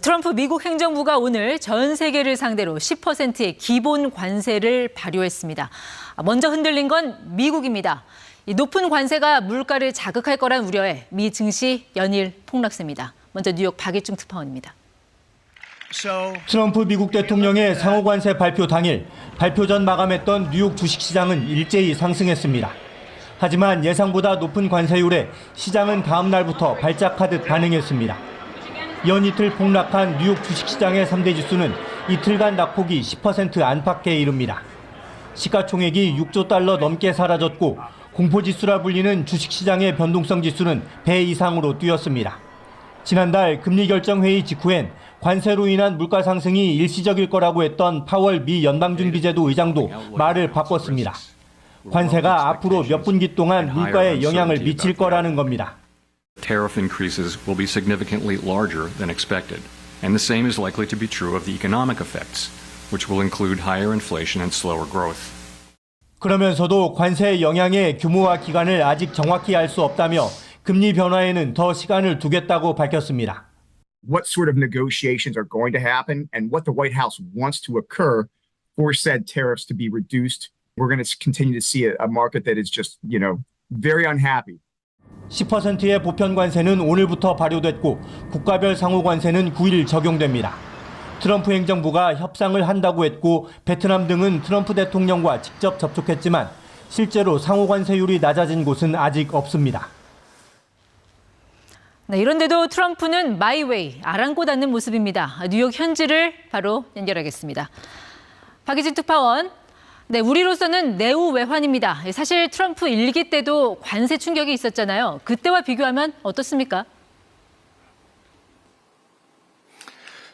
트럼프 미국 행정부가 오늘 전 세계를 상대로 10%의 기본 관세를 발효했습니다. 먼저 흔들린 건 미국입니다. 이 높은 관세가 물가를 자극할 거란 우려에 미 증시 연일 폭락세입니다. 먼저 뉴욕 박일중 특파원입니다. 트럼프 미국 대통령의 상호관세 발표 당일, 발표 전 마감했던 뉴욕 주식시장은 일제히 상승했습니다. 하지만 예상보다 높은 관세율에 시장은 다음 날부터 발작하듯 반응했습니다. 연이틀 폭락한 뉴욕 주식시장의 3대 지수는 이틀간 낙폭이 10% 안팎에 이릅니다. 시가총액이 6조 달러 넘게 사라졌고 공포지수라 불리는 주식시장의 변동성 지수는 배 이상으로 뛰었습니다. 지난달 금리결정회의 직후엔 관세로 인한 물가 상승이 일시적일 거라고 했던 파월 미 연방준비제도 의장도 말을 바꿨습니다. 관세가 앞으로 몇 분기 동안 물가에 영향을 미칠 거라는 겁니다. Tariff increases will be significantly larger than expected, and the same is likely to be true of the economic effects, which will include higher inflation and slower growth. 그러면서도 관세의 영향의 규모와 기간을 아직 정확히 알 수 없다며 금리 변화에는 더 시간을 두겠다고 밝혔습니다. What sort of negotiations are going to happen and what the White House wants to occur for said tariffs to be reduced. We're going to continue to see a market that is just, very unhappy. 10%의 보편 관세는 오늘부터 발효됐고 국가별 상호 관세는 9일 적용됩니다. 트럼프 행정부가 협상을 한다고 했고 베트남 등은 트럼프 대통령과 직접 접촉했지만 실제로 상호 관세율이 낮아진 곳은 아직 없습니다. 네, 이런데도 트럼프는 마이웨이, 아랑곳 않는 모습입니다. 뉴욕 현지를 바로 연결하겠습니다. 박희진 특파원. 네, 우리로서는 내후 외환입니다. 사실 트럼프 1기 때도 관세 충격이 있었잖아요. 그때와 비교하면 어떻습니까?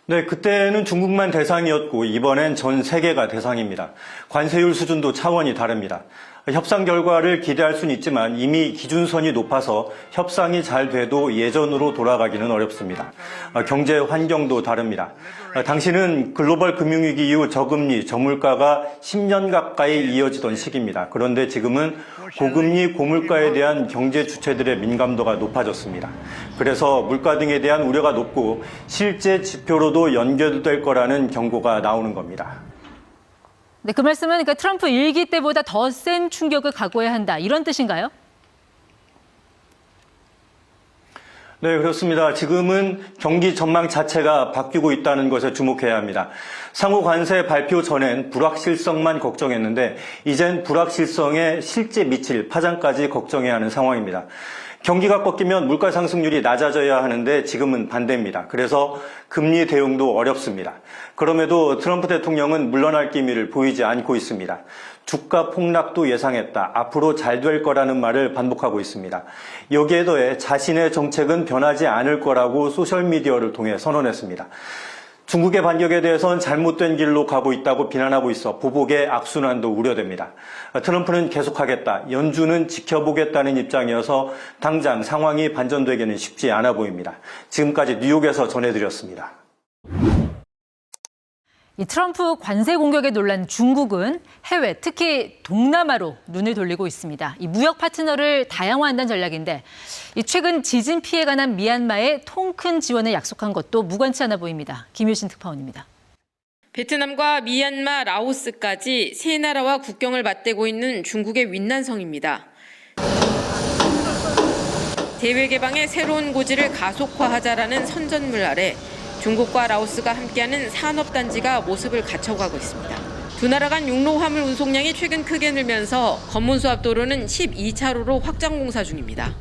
네, 그때는 중국만 대상이었고 이번엔 전 세계가 대상입니다. 관세율 수준도 차원이 다릅니다. 협상 결과를 기대할 수는 있지만 이미 기준선이 높아서 협상이 잘 돼도 예전으로 돌아가기는 어렵습니다. 경제 환경도 다릅니다. 당시는 글로벌 금융위기 이후 저금리, 저물가가 10년 가까이 이어지던 시기입니다. 그런데 지금은 고금리, 고물가에 대한 경제 주체들의 민감도가 높아졌습니다. 그래서 물가 등에 대한 우려가 높고 실제 지표로도 연결될 거라는 경고가 나오는 겁니다. 네, 그 말씀은 그러니까 트럼프 1기 때보다 더 센 충격을 각오해야 한다, 이런 뜻인가요? 네, 그렇습니다. 지금은 경기 전망 자체가 바뀌고 있다는 것에 주목해야 합니다. 상호 관세 발표 전엔 불확실성만 걱정했는데 이젠 불확실성에 실제 미칠 파장까지 걱정해야 하는 상황입니다. 경기가 꺾이면 물가 상승률이 낮아져야 하는데 지금은 반대입니다. 그래서 금리 대응도 어렵습니다. 그럼에도 트럼프 대통령은 물러날 기미를 보이지 않고 있습니다. 주가 폭락도 예상했다. 앞으로 잘 될 거라는 말을 반복하고 있습니다. 여기에 더해 자신의 정책은 변하지 않을 거라고 소셜미디어를 통해 선언했습니다. 중국의 반격에 대해서는 잘못된 길로 가고 있다고 비난하고 있어 보복의 악순환도 우려됩니다. 트럼프는 계속하겠다, 연준은 지켜보겠다는 입장이어서 당장 상황이 반전되기는 쉽지 않아 보입니다. 지금까지 뉴욕에서 전해드렸습니다. 이 트럼프 관세 공격에 놀란 중국은 해외, 특히 동남아로 눈을 돌리고 있습니다. 이 무역 파트너를 다양화한다는 전략인데 이 최근 지진 피해가 난 미얀마에 통 큰 지원을 약속한 것도 무관치 않아 보입니다. 김효신 특파원입니다. 베트남과 미얀마, 라오스까지 세 나라와 국경을 맞대고 있는 중국의 윈난성입니다. 대외 개방의 새로운 고지를 가속화하자라는 선전물 아래 중국과 라오스가 함께하는 산업단지가 모습을 갖춰가고 있습니다. 두 나라 간 육로 화물 운송량이 최근 크게 늘면서 건문수합도로는 12차로로 확장 공사 중입니다.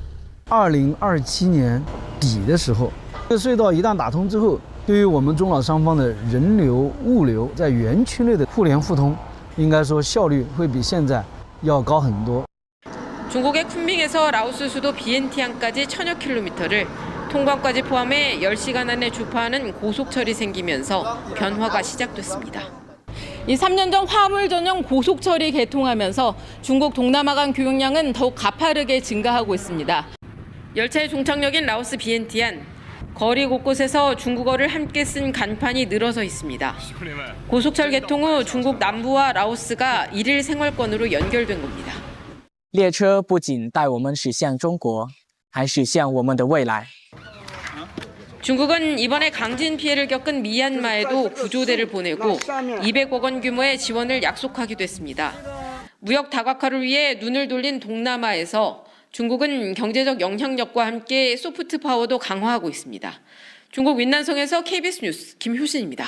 2027年底的时候，这个隧道一旦打通之后，对于我们中老双方的人流、物流在园区内的互联互通，应该说效率会比现在要高很多。 중국의 쿤밍에서 라오스 수도 비엔티안까지 1000여 킬로미터를 통관까지 포함해 10시간 안에 주파하는 고속철이 생기면서 변화가 시작됐습니다. 이 3년 전 화물 전용 고속철이 개통하면서 중국 동남아간 교역량은 더욱 가파르게 증가하고 있습니다. 열차의 종착역인 라오스 비엔티안, 거리 곳곳에서 중국어를 함께 쓴 간판이 늘어서 있습니다. 고속철 개통 후 중국 남부와 라오스가 일일 생활권으로 연결된 겁니다. 列车不仅带我们驶向中国，还驶向我们的未来。 중국은 이번에 강진 피해를 겪은 미얀마에도 구조대를 보내고 200억 원 규모의 지원을 약속하기도 했습니다. 무역 다각화를 위해 눈을 돌린 동남아에서 중국은 경제적 영향력과 함께 소프트 파워도 강화하고 있습니다. 중국 윈난성에서 KBS 뉴스 김효신입니다.